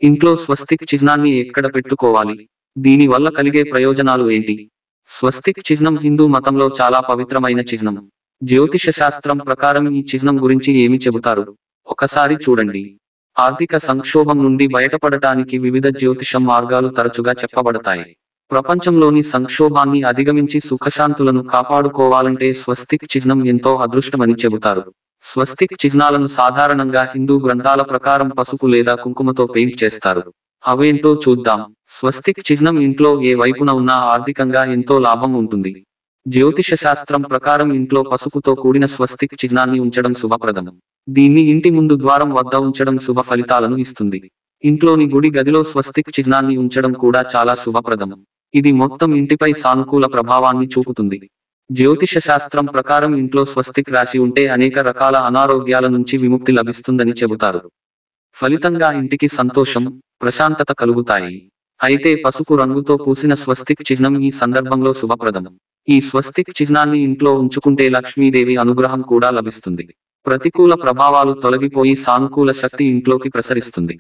ఇంట్లో స్వస్తిక్ చిహ్నాన్ని ఎక్కడ పెట్టుకోవాలి? దీని వల్ల కలిగే ప్రయోజనాలు ఏంటి? స్వస్తిక్ చిహ్నం హిందూ మతంలో చాలా పవిత్రమైన చిహ్నం. జ్యోతిష శాస్త్రం ప్రకారం ఈ చిహ్నం గురించి ఏమి చెబుతారు? ఒకసారి చూడండి. ఆర్థిక సంక్షోభం నుండి బయటపడటానికి వివిధ జ్యోతిషం మార్గాలు తరచుగా చెప్పబడతాయి. ప్రపంచంలోని సంక్షోభాన్ని అధిగమించి సుఖశాంతులను కాపాడుకోవాలంటే స్వస్తిక్ చిహ్నం ఎంతో అదృష్టమని చెబుతారు. స్వస్తిక్ చిహ్నాలను సాధారణంగా హిందూ గ్రంథాల ప్రకారం పసుపు లేదా కుంకుమతో పెయింట్ చేస్తారు. అవేంటో చూద్దాం. స్వస్తిక్ చిహ్నం ఇంట్లో ఏ వైపున ఉన్నా ఆర్థికంగా ఎంతో లాభం ఉంటుంది. జ్యోతిష శాస్త్రం ప్రకారం ఇంట్లో పసుపుతో కూడిన స్వస్తిక్ చిహ్నాన్ని ఉంచడం శుభప్రదం. దీన్ని ఇంటి ముందు ద్వారం వద్ద ఉంచడం శుభ ఫలితాలను ఇస్తుంది. ఇంట్లోని గుడి గదిలో స్వస్తిక్ చిహ్నాన్ని ఉంచడం కూడా చాలా శుభప్రదం. ఇది మొత్తం ఇంటిపై సానుకూల ప్రభావాన్ని చూపుతుంది. జ్యోతిష శాస్త్రం ప్రకారం ఇంట్లో స్వస్తిక్ రాశి ఉంటే అనేక రకాల అనారోగ్యాల నుంచి విముక్తి లభిస్తుందని చెబుతారు. ఫలితంగా ఇంటికి సంతోషం, ప్రశాంతత కలుగుతాయి. అయితే పసుపు రంగుతో పూసిన స్వస్తిక్ చిహ్నం ఈ సందర్భంలో శుభప్రదం. ఈ స్వస్తిక్ చిహ్నాన్ని ఇంట్లో ఉంచుకుంటే లక్ష్మీదేవి అనుగ్రహం కూడా లభిస్తుంది. ప్రతికూల ప్రభావాలు తొలగిపోయి సానుకూల శక్తి ఇంట్లోకి ప్రసరిస్తుంది.